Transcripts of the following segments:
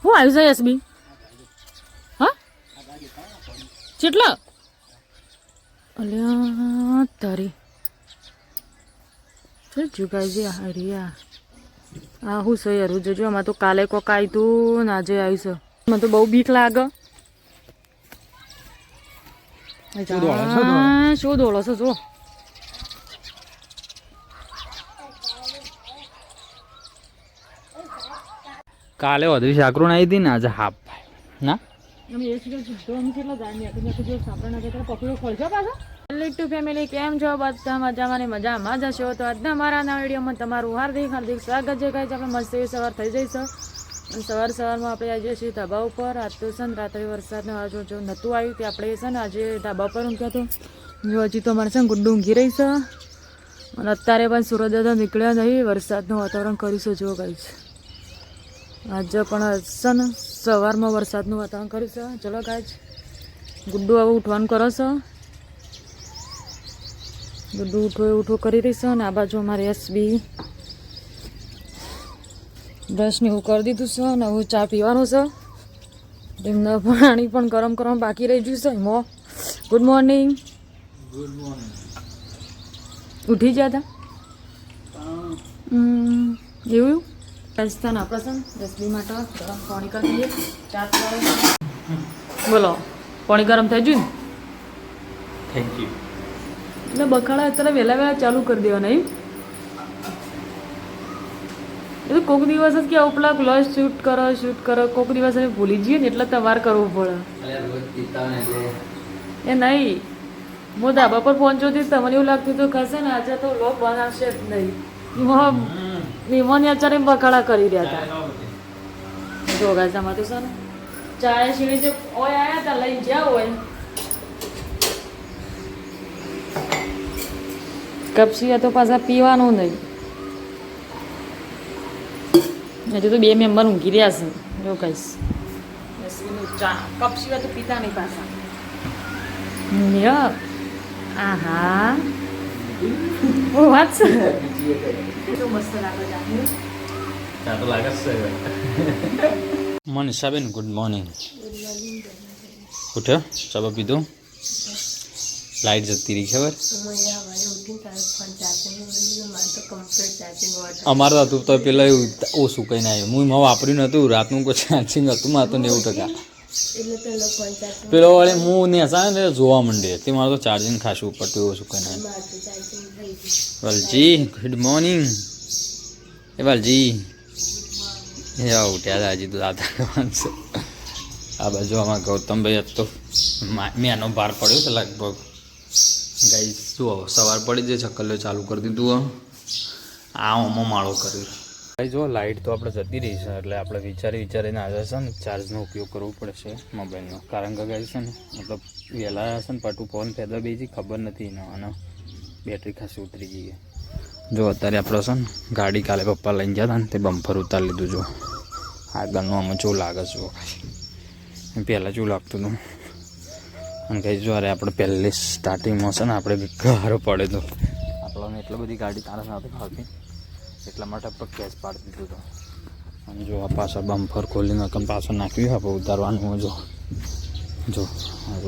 હું આવ્યું છે એસબી હા કેટલા અલ્યા તારી જુગાજી હરિયા આ હું છે યાર જોજો આમાં તો કાલે કોક આવ્યું તું ને આજે આવ્યું છે મને તો બહુ બીક લાગે શું દોડો છો જો કાલે વધુ શાકરું આવી હતી ને આજે હાફ ના ફેમિલી કેમ છો બધા મજામાં ને મજામાં જ હશો તો આજના મારા નવા વિડીયોમાં તમારું હાર્દિક હાર્દિક સ્વાગત છે ગાઈસ આપણે મસ્ત એવી સવાર થઈ જઈશ અને સવારમાં આપણે આજે છીએ ધાબા ઉપર આજ તો છે ને રાત્રે વરસાદને જો નહોતું આવ્યું તે આપણે છે ને આજે ધાબા પર ઊંઘ્યા તો જો હજી તો અમારે છે ને ગુડ્ડું ઊંઘી રહી છે અને અત્યારે પણ સૂર્યદાદા નીકળ્યા નહીં વરસાદનું વાતાવરણ કરીશું જો ગાઈસ આજે પણ છે ને સવારમાં વરસાદનું વાતાવરણ કર્યું છે ચલો ગાઈસ ગુડ્ડું હવે ઉઠવાનું કરો છો ગુડ્ડું ઉઠો કરી રહી છે અને આ બાજુ અમારે એસબી બ્રશને એવું કરી દીધું છે અને હું ચા પીવાનું છે એમને પાણી પણ ગરમ કરવાનું બાકી રહી ગયું છે મો ગુડ મોર્નિંગ ઉઠી ગયા હતા એવું રાજસ્થાન આપણે છે એસબી માટે ગરમ પાણી કરી દઈએ ચા બોલો પાણી ગરમ થઈ ગયું ને થેન્ક યુ એટલે બખાડા અત્યારે વહેલા ચાલુ કરી દેવાના એમ એ તો કોઈક દિવસ જ કે આવું પેલા ગ્લોસ શૂટ કરો કોઈક દિવસ અમે ભૂલી જઈએ ને એટલે તમારે કરવું પડે એ નહીં હું ધાબા પર પહોંચ્યો હતી તમને એવું લાગતું હતું કશે ને આજે તો લોક બનાવશે જ નહીં વિમાની અત્યારે બખાડા કરી રહ્યા હતા જોગાસામાં તો છે ને ચાય સીડી જે ઓય આવ્યા હતા લઈ જ્યાં હોય કપસી તો પાછા પીવાનું નહીં હજુ તો 2 મેમ્બર ઊંઘી રહ્યા છે જો કહીશ ચા કપસી તો પીતા નહીં પાછા આહા ઓ વાત છે મસ્ત લાગે ચા તો લાગે છે મનીષાબેન ગુડ મોર્નિંગ ઉઠ્યો ચા પીધું લાઈટ જતી રહી ખબર અમારે હતું તો પેલા એવું ઓછું કઈ ના આવ્યું હું એમાં વાપર્યું નતું રાતનું કોઈ ચાર્જિંગ હતું મારે તો 90%. પેલો વળે હું નેસા ને જોવા માંડે તે મારે તો ચાર્જિંગ ખાસું ઉપર તો ઓછું કઈ ના વાલજી ગુડ મોર્નિંગ એ વાલજી એ ઉઠ્યા હતા હજી તો દાદા છે આ બાજુ આમાં ગૌતમભાઈ હતો મેનો ભાર પડ્યો છે લગભગ ગાઈ જુઓ સવાર પડી જાય ચક્કર ચાલુ કરી દીધું આ ઓમાં માળો કર્યો ગાઈ જો લાઇટ તો આપણે જતી રહી છે એટલે આપણે વિચારીને આવ્યા છે ને ચાર્જનો ઉપયોગ કરવો પડશે મોબાઈલનો કારણ કે ગાઈ છે ને મતલબ વહેલા છે ને પાટું ફોન ફેદા બેજી ખબર નથી ને અને બેટરી ખાસી ઉતરી ગઈ જો અત્યારે આપણે છે ને ગાડી કાલે પપ્પા લઈને ગયા હતા ને તે બમ્પર ઉતારી લીધું જો આગળનું આમાં જો લાગે છે પહેલાં શું લાગતું હતું અને કંઈ જો અરે આપણે પહેલી સ્ટાર્ટિંગમાં છે ને આપણે ગારો પડે તો આપણને એટલી બધી ગાડી તારા સાથે ખાવતી એટલા માટે આપણે કેચ પાડી દીધું હતું અને જો આ પાછળ બમ્પર ખોલીને પાછળ નાખ્યું આપણે ઉતારવાનું જો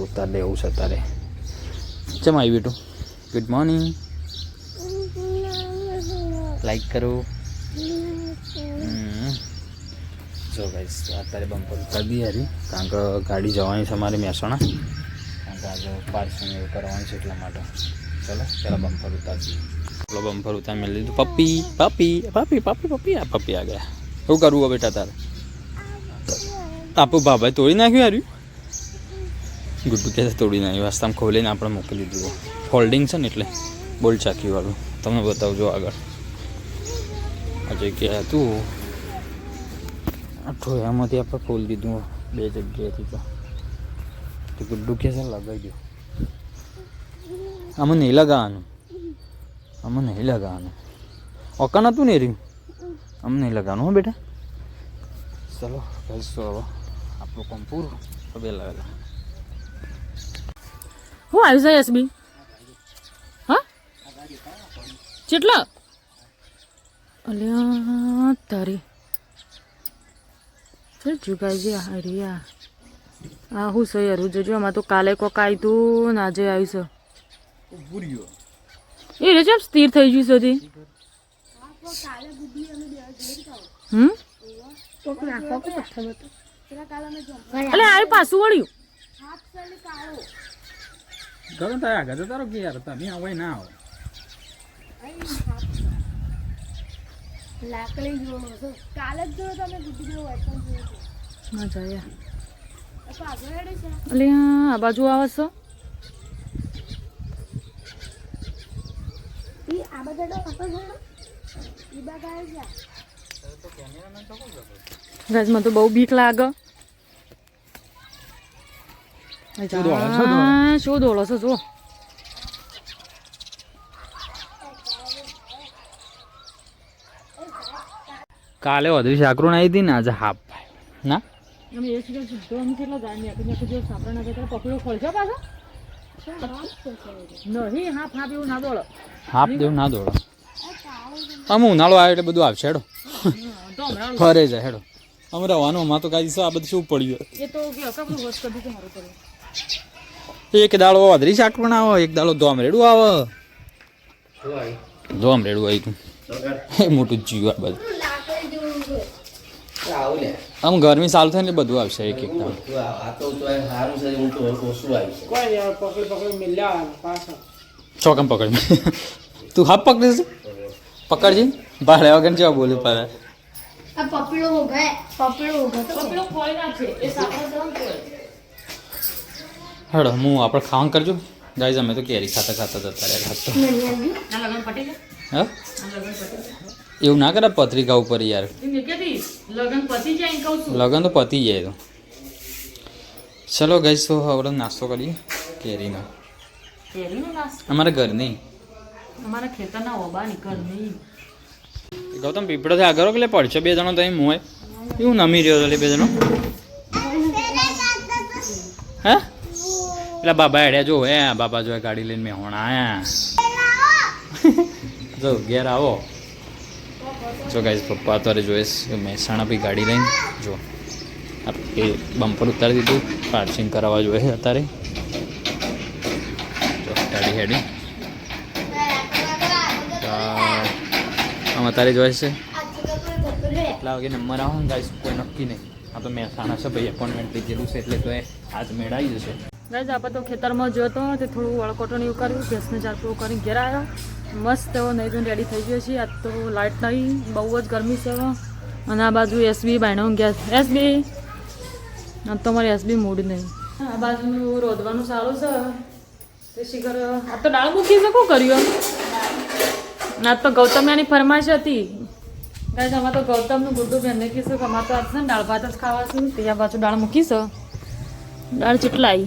ઉતાર દે એવું છે તારે ચમ આવી બેટું ગુડ મોર્નિંગ લાઈક કરો જો ગાઈસ અત્યારે બમ્પર ઉતારી દઈએ હારી કારણ કે ગાડી જવાની છે અમારે મહેસાણા કારણ કે આજે પાર્સલ એવું કરવાનું છે એટલા માટે ચલો પહેલાં બમ્પર ઉતારી આપણો બમ્પર ઉતારી મેં લીધું પપ્પી આ પપ્પી આ ગયા શું કરવું હો બેટા તારે આપણું બાબાએ તોડી નાખ્યું હાર્યું ગુડ્ડુ કે તોડી નાખ્યું વાસ્તામાં ખોલીને આપણે મોકલી દીધું ફોલ્ડિંગ છે ને એટલે બોલ ચાકીવાળું તમને બતાવજો આગળ આજે કે હતું અઠવાડિયામાંથી આપણે ખોલી દીધું 2 જગ્યાએથી તો ગુડ્ડુ કે છે લગાવી દો આમાં નહીં લગાવવાનું ઓકાન હતું ને રહ્યું આમ નહીં લગાવવાનું હો બેટા ચલો કહીશું હવે આપણું કામ પૂરું વહેલા હું આવ્યું છે એસબી હા કેટલા અલ્યા તારી જુગાજી હરિયા આ હું સહી હરું જોજો આમાં તો કાલે કોક આવ્યું તું ને આજે આવ્યું છે એ રે જેમ સ્થિર થઈ ગયું છે તે અલે આવી પાછું વળ્યું ગમે તારે આગળ તારો કે યાર તમે આવો ના આવો લાકડી જોવો છો કાલે જ જો તમે ગુડી જેવો વાંચન જોયો ના જાય તો આગળ હેડે છે અલે આ બાજુ આવે છે ઈ આ બધા તો આપણે જોડો ઈ બાગ આવે છે ગાઈસ મને તો બહુ બીક લાગે શું દોડો છો જો કાલે વધુ શાકરું આવી હતી ને આજે હાફ ના અમે એક જગ્યાએ સીધો અમે કેટલા જાય ને આપણે જો સાપડા ના જતા પકડો ખોલશો પાછો નહીં હાફ હાફ એવું ના દોડો હાફ દેવું ના દોડો આમ ઉનાળો આવે એટલે બધું આવશે હેડો ફરે જાય હેડો અમે રવાનું અમાર તો કાંઈ આ બધું શું પડ્યું એ તો કે કપડું વોશ કરી દીધું સારું કરે એક દાડો વધરી શાકરું આવે એક દાડો દોમરેડું આવે દોમરેડું આવી તું એ મોટું જીવ આ બધું આમ ગરમી ચાલુ થાય ને બધું આવશે એક એક દાડો ચોકમ પકડ તું હાફ પકડીશ પકડજી ભાડે વગર જેવા બોલું પડે આ પપીડો હો ગયે પપીડો હો ગયો પકડો ખોઈ નાખે એ સાપડા જવાનું ખોઈ હેડો હું આપણે ખાવાનું કરજો ગાઈઝ અમે તો કેરી ખાતા ખાતા જતા રહ્યા ખાતો આ લગન પટી જાય હા આ લગન પટી જાય એવું ના કરે પત્રિકા ઉપર યાર મેં કહેતી લગન પતી જાય એમ કહું છું લગન તો પતી જાય તો ચલો ગાઈઝ તો હવે નાસ્તો કરીએ કેરીનો કેરીનો નાસ્તો અમારા ઘર નહીં અમારા ખેતરના ઓબા નીકળ નહીં ગૌતમ પીપળોથી આગળ કે પડશો બે જણો તમે મોય એવું નમી રહ્યો તો બે જણો હે એટલે બાબા હેડ્યા જો હે બાબા જો ગાડી લઈને મેં હોણા આયા જો ઘેર આવો જો ગાઈઝ પપ્પા અત્યારે જોઈશ મહેસાણા બી ગાડી લઈને જો એ બમ્પર ઉતારી દીધું પાર્સિંગ કરાવવા જોઈએ અત્યારે જો ગાડી હેડી આમ અત્યારે જોઈશ છે કેટલા વાગે નંબર આવો ને ગાઈઝ કોઈ નક્કી નહીં આ તો મહેસાણા છે ભાઈ એપોઇન્ટમેન્ટ લીધેલું છે એટલે તો એ આજ મેળાવી જશે ગાઈઝ આપણે તો ખેતરમાં ગયો હતો તે થોડું વળકોટણ એવું કર્યું ભેંસને ચાર પૂરું કરીને ઘેર આવ્યો મસ્ત એવો નહીં ધોઈને રેડી થઈ ગયો છે આજ તો લાઇટ નહીં બહુ જ ગરમી છે અને આ બાજુ એસબી બાયણો ગેસ એસબી આજ તો મારે એસબી મૂડ નહીં આ બાજુ રોધવાનું સારું છે તે શીખર આ તો દાળ મૂકી છે શું કર્યું આજ તો ગૌતમ્યાની ફરમાઈશ હતી ગાઈઝ આમાં તો ગૌતમનું ગુડ્ડું બેનને કીધું કે અમારે તો આજ છે ને દાળ ભાત જ ખાવા છે ત્યાં બાજુ દાળ મૂકીશ દાળ ચેટલાઈ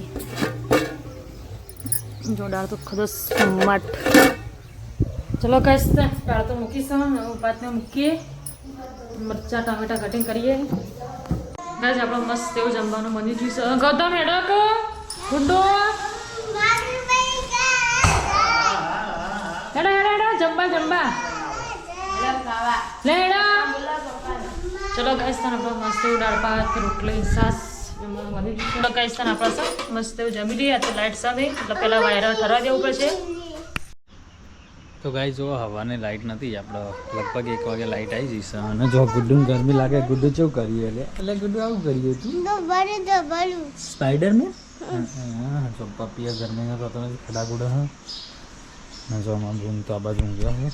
જો દાળ તો ખદસ માટ ચલો કઈશ દાળ તો મૂકીશું ભાતને મૂકીએ મરચાં ટામેટા કટિંગ કરીએ બસ આપણો મસ્ત એવું જમવાનું બની ગયું છે ગૌતમ હેડક ગુડ્ડો હેડો હેડો હેડો જમવા જમવા લે હેડો ચલો કઈશ આપણો મસ્ત એવું દાળ ભાત રોટલી સાસ મસ્ત એવું જમી લઈએ તો લાઇટ સામે એટલે પેલા વાયર ઠરવા દેવું પડશે તો ગાઈ જો હવાને લાઇટ નથી આપણે લગભગ 1 વાગે લાઇટ આવી જઈશ અને જો ગુડ્ડું ગરમી લાગે ગુડ્ડું કેવું કરીએ એટલે ગુડ્ડું આવું કરીએ તું સ્પાઈડરમેન હા જો પપિયા ગરમી તો તમે ખડા ગુડા હા ના જો આમાં બૂમ તો આ બાજુ ઊંઘ્યો હું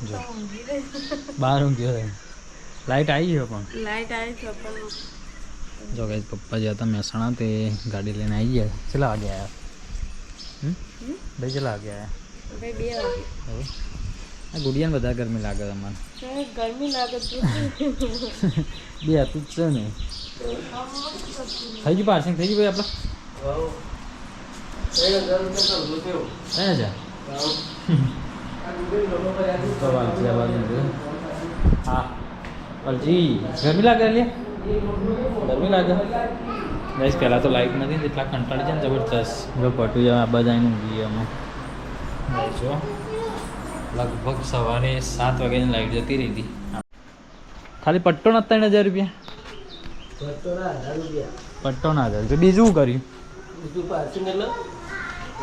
જો બહાર ઊંઘ્યો લાઇટ આવી ગયો પણ લાઇટ આવી છે જો ગાઈસ પપ્પા જ્યાં હતા મહેસાણા તે ગાડી લઈને આવી ગયા ચલા વાગે આવ્યા ભાઈ ચલા વાગે આવ્યા આ ગુડિયાને બધા ગરમી લાગે તમારે ગરમી લાગે બે હતું જ છે ને થઈ ગયું પાર્સિંગ થઈ ગયું ભાઈ આપણે હા અલજી ગરમી લાગે લે ગરમી લાગે ગાઈસ પહેલાં તો લાઇટ નથી એટલા કંટાળી જાય ને જબરજસ્ત જો પટુ આ બધા ઊંઘીએ અમે જો લગભગ સવારે 7 વાગ્યાની લાઇટ જતી રહી હતી ખાલી પટ્ટો ના 3000 રૂપિયા પટ્ટો ના 1000 તો બીજું કર્યું બીજું પાર્સિંગ એટલે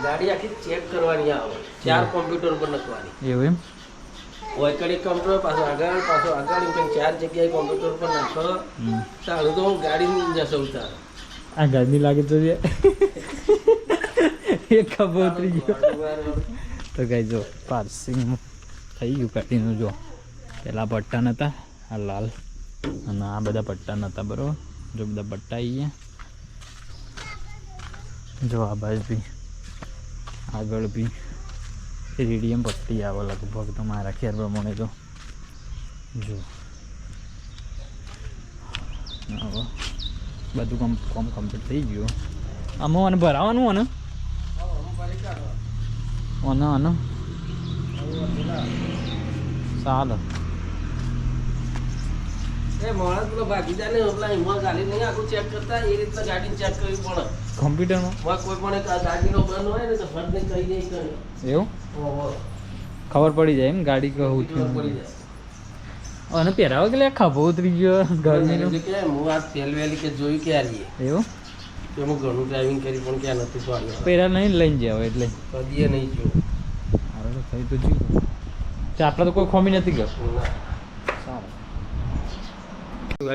ગાડી આખી ચેક કરવાની આવે 4 કોમ્પ્યુટર પર લખવાની એવું એમ હોય કડી કોમ્પ્યુટર પાછો આગળ એમ કે 4 જગ્યાએ કોમ્પ્યુટર પર નાખો તારું તો ગાડી જશે ઉતાર આ ગરમી લાગે તો એક કબૂતરી ગયો તો કઈ જો પાર્સિંગ થઈ ગયું કાઢીનું જો પેલા પટ્ટા નહોતા આ લાલ અને આ બધા પટ્ટા નહોતા બરાબર જો બધા પટ્ટા આવી ગયા જો આ બાજુ બી આગળ બી રેડિયમ પટ્ટી આવે લગભગ તો મારા ખ્યાલ પ્રમાણે તો જો હવે બધું કોમ કમ્પ્લીટ થઈ ગયું આમાં અને ભરાવાનું અને આનો ચાલો એ માણસ પેલો ભાગીદારને પેલા એમાં ગાડી નહીં આખું ચેક કરતા એ રીતના ગાડી ચેક કરવી પડે કોમ્પ્યુટરમાં કોઈ પણ એક ગાડીનો બંધ હોય ને તો ફટ ને કહી દે કે એવું ખબર પડી જાય એમ ગાડી કહું ખબર પડી જાય અને પહેરાવે કે લે ખભો ઉતરી ગયો ગરમીનો કે હું આ તેલ વેલી કે જોયું કે આ રહીએ એવું તો હું ઘણું ડ્રાઇવિંગ કરી પણ ક્યાં નથી પાડ્યું પહેરા નહીં લઈને જાવ એટલે કદીએ નહીં જોયું અરે તો થઈ તો જીવ તે આપણે તો કોઈ ખોમી નથી ગયો સારું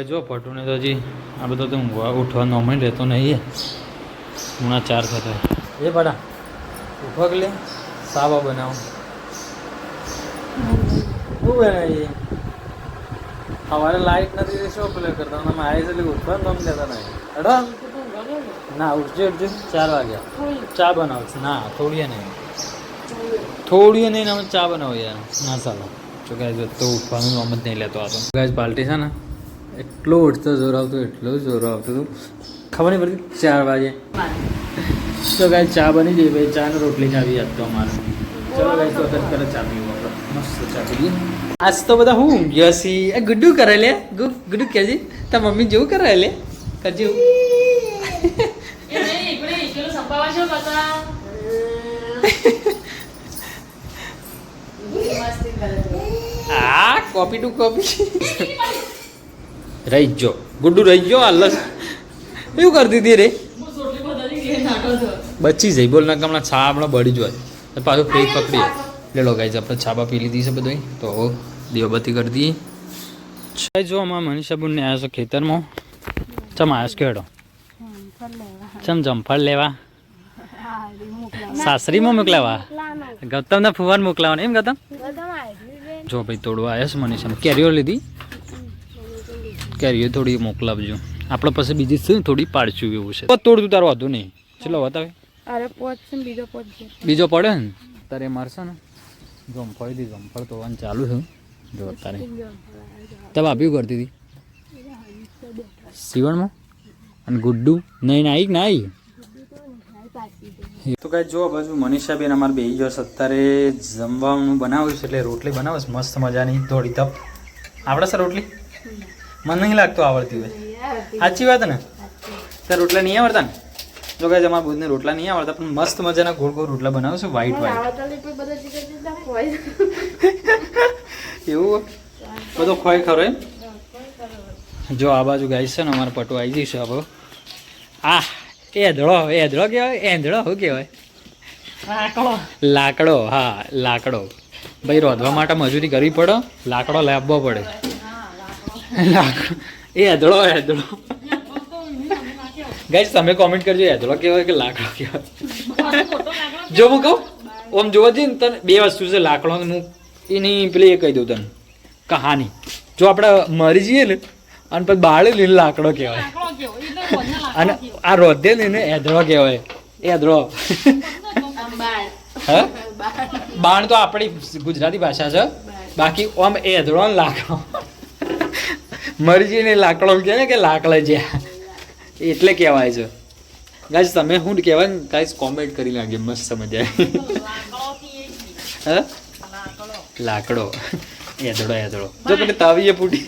જો પટુને તો હજી આ બધો તો ઊંઘવા ઉઠવાનો અમણ રહેતો નહીં ઉણા 4 થતો એ બડા ઉઠવા કે લે સાવા બનાવો શું બનાવીએ સવારે લાઈટ નથી શું પ્લે કરતા અમે આવી એટલે ઉઠવાનું નામ લેતા નહીં હેડો ના ઉઠજો 4 વાગ્યા ચા બનાવશે ના થોડીએ નહીં અમે ચા બનાવો યાર ના ચાલો જો ગાય તો ઉઠવાનું નામ જ નહીં લેતો આ તો ગાય પાર્ટી છે ને એટલો ઉઠતો જોર આવતો એટલો જોર આવતો હતો ખબર નહીં પડતી 4 વાગે તો ગાય ચા બની જઈ ભાઈ ચા ને રોટલી ખાવી આજ તો અમારે ચલો ગાય તો અત્યારે ચા પીવું આપણે મસ્ત ચા પીએ આજ તો બધા હું ઊંઘ્યા છી એ ગુડ્ડુ કરે લે ગુડ્ડુ કેજી તાર મમ્મી જેવું કરે લે કરજો આ કોપી ટુ કોપી રહી જો ગુડ્ડુ રહી ગયો આલસ એવું કરતી હતી રે બચી જઈ બોલ ના હમણાં છા હમણાં બળી જ હોય પાછું ફ્રીજ પકડીએ લેલો ગાઈઝ આપણે છાબા પી લીધી છે બધું તો દીવાબત્તી કરી દઈએ જો આમાં મનીષાબુનને આવ્યા છો ખેતરમાં ચમ આવ્યો છે કેડો ચમ જમફળ લેવા સાસરીમાં મોકલાવા ગૌતમને ફુવાન મોકલાવાના એમ ગૌતમ જો ભાઈ તોડવા આવ્યા છે મનીષામાં કેરીઓ લીધી કેરીઓ થોડી મોકલાવજો આપણે પાસે બીજી છે થોડી પાડશું એવું છે તોડતું તારું હતું નહીં ચલો બતાવે બીજો પડે ને તારે મારશે ને જમફળ દી જમફળ તો ચાલુ છે જો તારે તબ આપ્યું કરતી હતી સીવણમાં અને ગુડ્ડુ નહીં નાઈ નાઈ તો કાંઈ જો બાજુ મનીષાબેન અમારે બે જશે અત્યારે જમવાનું બનાવ્યું છે એટલે રોટલી બનાવે છે મસ્ત મજાની થોડી તપ આવડે છે રોટલી મને નહીં લાગતું આવડતી હોય સાચી વાત ને ત્યાં રોટલા નહીં આવડતા ને જો કાંઈ અમારા બુધને રોટલા નહીં આવડતા પણ મસ્ત મજાના ગોળ ગોળ રોટલા બનાવે છે વ્હાઈટ એવું બધો ખોય ખરો એમ જો આ બાજુ ગાય છે ને અમારે પટુ આવી જઈશું હવે આ એધળો કહેવાય એંધળો શું કહેવાય લાકડો હા લાકડો ભાઈ રોધવા માટે મજૂરી કરવી પડે લાકડો લાવવો પડે લાકડો એધળો ગાઈસ તમે કોમેન્ટ કરજો એધળો કહેવાય કે લાકડો કહેવાય જો હું કહું આમ જોવા જઈએ ને તને બે વસ્તુ છે લાકડો હું એની પેલી એ કહી દઉં તને કહાની જો આપણે મરી જઈએ ને અને પછી બાળે લઈને લાકડો કહેવાય અને આ રોધે ને એધળો કહેવાય એધળો હા બાણ તો આપણી ગુજરાતી ભાષા છે બાકી આમ એધળો ને લાકડો મરી જઈને લાકડો કહે કે લાકડા જ્યાં એટલે કહેવાય છે ગાઈસ તમે શું કહેવાય ને ગાઈસ કોમેન્ટ કરી લાગે મસ્ત મજા આવે લાકડો એધડો જો પેલે તાવીએ ફૂટી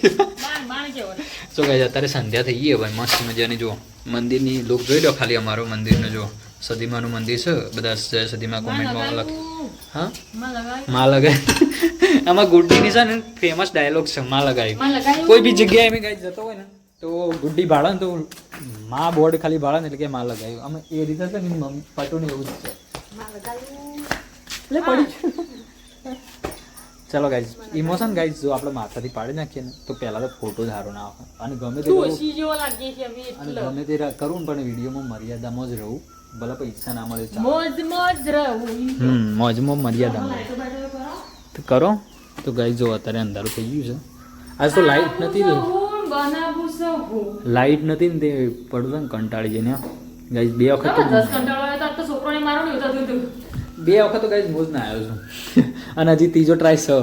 તો ગાઈસ અત્યારે સંધ્યા થઈ ગઈ ભાઈ મસ્ત મજાની જો મંદિરની લુક જોઈ લો ખાલી અમારો મંદિરને જો સદીમાનું મંદિર છે બધા સદીમા કોમેન્ટમાં લખ હા માં લગાવી માં લગાવી આમાં ગુડ્ડીની છે ને ફેમસ ડાયલોગ છે માં લગાવી માં લગાવી કોઈ બી જગ્યાએ અમે ગાઈ જતો હોય ને તો ગુડ્ડી ભાડે ને તો માં બોર્ડ ખાલી ભાડે ને એટલે કે માં લગાવ્યું અમે એ રીતે છે ને મમ્મી પટુને એવું જ છે માં લગાવી એટલે પડી ચલો ગાઈઝ ઇમોશન ગાઈઝ જો આપણે માથાથી પાડી નાખીએ ને તો પહેલા તો ફોટો સારો ના આવે અને ગમે તે કરું ઓછી જેવો લાગે છે હવે અને એટલે ગમે તે કરું ને પણ વિડીયોમાં મર્યાદામાં જ રહું ભલે પૈસા ના મળે ચાલે. મોજ મોજ રહું મોજમાં મર્યાદામાં તો કરો તો ગાઈઝ જો અત્યારે અંધારું થઈ ગયું છે આજ તો લાઈટ નથી ને બનાવું સહુ લાઈટ નથી ને તે પડતું ને કંટાળી જઈને ગાઈઝ 2 વખત તો 10 કંટાળો આવ્યો તો છોકરોને મારો નહીં થતું હતું 2 વખત તો ગાઈઝ મોજ ના આવ્યો છું અને હજી ત્રીજો ટ્રાય છે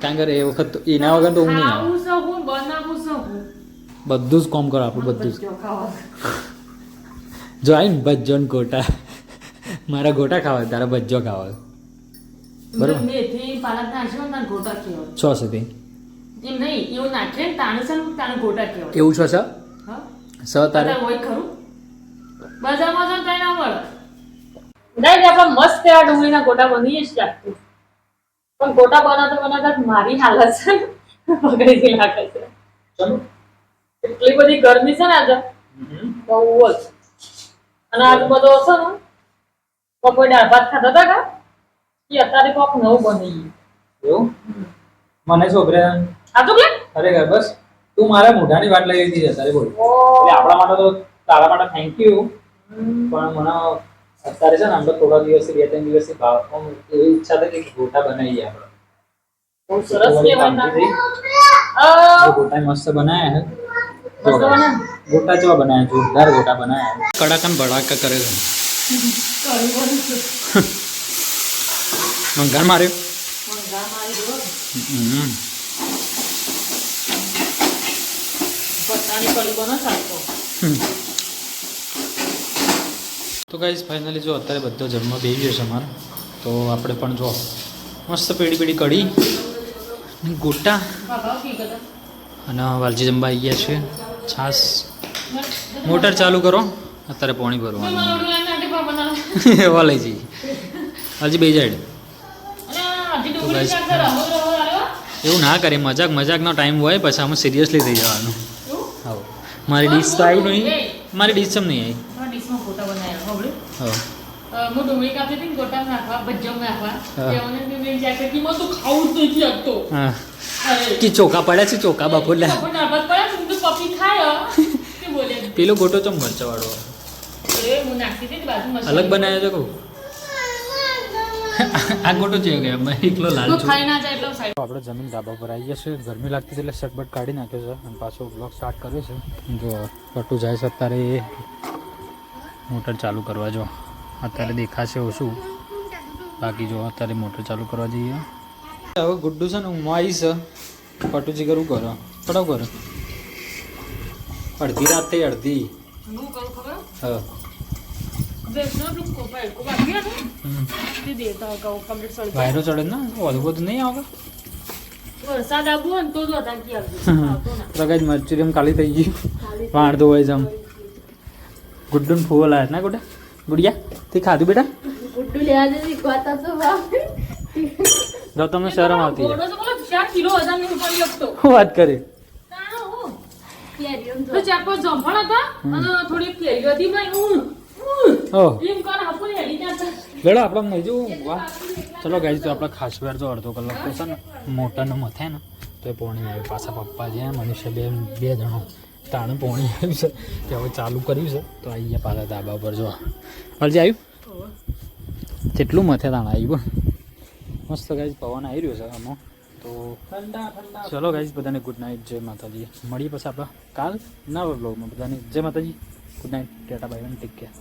કારણ કે એ વખત તો એના વગર તો હું નહીં આવે ખાવું સહુ બનાવું સહુ બધું જ કામ કરો આપણું બધું જ જો ખાવા જો આવીને ભજ્જો ને ગોટા મારા ગોટા ખાવા તારા ભજ્જો ખાવા બરોબર. મેથી પાલક નાખ્યો ને તારે ગોટા કહેવાય 6 સુધી એમ નહીં એવું નાખે ને તાણે છે ને તાણે ગોટા કહેવાય એવું છે હા તારે તારે હોય ખરું બજારમાં જો કઈ ના મળે નહીં આપણે મસ્ત એવા ડુંગળીના ગોટા બનીએ જ લાગતું પણ ગોટા બનાવતા મારી હાલત છે ને બગડી લાગે છે એટલી બધી ગરમી છે ને આજે બહુ જ અને આજુ બધો હશે ને બપોરે દાળ ભાત ખાતા હતા કા એ અત્યારે કોક નવું બની ગયું એવું મને છોકરે આ તો કે અરે બસ તું મારા મોઢાની વાત લઈ લીધી છે તારે બોલ એટલે આપણા માટે તો તારા માટે થેન્ક યુ પણ મને અત્યારે છે ને આપણે થોડા દિવસથી 2-3 દિવસથી ભાવ એવી ઈચ્છા થઈ કે ગોટા બનાવીએ આપણે બહુ સરસ કહેવાય ગોટા મસ્ત બનાયા હે મસ્ત બને ગોટા જેવા બનાયા જોરદાર ગોટા બનાયા કડાકન ભડાકા કરે છે કરી બની છે મંગાર માર્યો મંગા મારી દો પત્તાની કઢી બનો સાચો તો ગાઈઝ ફાઇનલી જો અત્યારે બધો જમવા બેસી ગયો છે અમારે તો આપણે પણ જો મસ્ત પેડી પેડી કઢી ને ગોટા બાબા કી કદા અને વાલજી જમવા આવી ગયા છે છાસ મોટર ચાલુ કરો અત્યારે પાણી ભરવાનું મલોડી નાટી પર બનાવ એવા લઈ જઈએ વાલજી બે જાય અને હજી ડુંગળી શાક રમો રમો આલ્યો એવું ના કરીએ મજાકનો ટાઈમ હોય પછી આમાં સિરિયસલી થઈ જવાનું હા મારી ડીશ તો આવી નહીં મારી ડીશ ચમ નહીં આવી આ ડીશમાં ગોટા બનાવ્યા હોબળે હા હું ડુંગળી કાપી હતી ગોટા નાખવા ભજ્જો નાખવા હા. તેઓને ડુંગળી જાકે કે મો તો ખાવું જ નથી આપતો હા અરે કે ચોખા પડ્યા છે ચોખા બાપુલા બાપુ નાબત પડ્યા તું તો પપ્પી ખાય કે બોલે પેલો ગોટો ચમ મરચાવાળો એ હું નાખતી હતી બાજુ મસાલો અલગ બનાવ્યો છે કહું આ ગોટો છે ગયા મેં એકલો લાલ તું છું ખાઈ ના જાય એટલે સાઈડ આપણે જમીન ધાબા પર આવી ગયા છે ગરમી લાગતી હતી એટલે શટબટ કાઢી નાખ્યો છે અને પાછો બ્લોગ સ્ટાર્ટ કર્યો છે જો પટ્ટુ જાય છે અત્યારે એ મોટર ચાલુ કરવા જો અત્યારે દેખાશે ઓછું બાકી જો અત્યારે મોટર ચાલુ કરવા જઈએ હવે ગુડ્ડુ છે ને હું આવીશ પટ્ટુજી કરવું કરો પડાવ કરો અડધી રાત થઈ અડધી હું કરું ખબર હા બેસનો તું કોપાય કો બાકી હતું તે દેતા કહું કમ્પ્લીટ સળી વાયરો ચડે ને વધુ બધું નહીં આવે વરસાદ આવ્યો ને તો જ હતા કે આવતો ના પ્રકાશ મર્ચુરિયમ ખાલી થઈ ગયું વાણ ધોવાય જમ ગુડ્ડુન ફૂવો લાયા ના ગોટા ગુડિયા તે ખાધું બેટા ગુડ્ડુ લેવા જતી કોતા તો બાપ જો તમને શરમ આવતી ગોડો તો બોલો 4 કિલો વજન નહીં પડી શકતો શું વાત કરી તાણો હું કેરીઓ તો ચાર પાંચ જંફળ હતા અને થોડી કેરીઓ હતી ભાઈ ઓહ એમ કર આપો હેડી જતા બેડો આપણે નહીં જોવું વાહ ચલો ગાઈઝ તો આપણે ખાસ વાર તો અડધો કલાક તો છે ને મોટાનો મથે ને તો એ પોણી આવે પાછા પપ્પા છે મનુષ્ય બે જણો તાણે પોણી આવ્યું છે તે હવે ચાલુ કર્યું છે તો અહીંયા પાછા ધાબા પર જો હલજી આવ્યું કેટલું મથે તાણે આવ્યું મસ્ત ગાઈઝ પવન આવી રહ્યો છે આમાં તો ચલો ગાઈઝ બધાને ગુડ નાઇટ જય માતાજી મળીએ પછી આપણે કાલ નવા બ્લોગમાં બધાને જય માતાજી good night Tata bye take care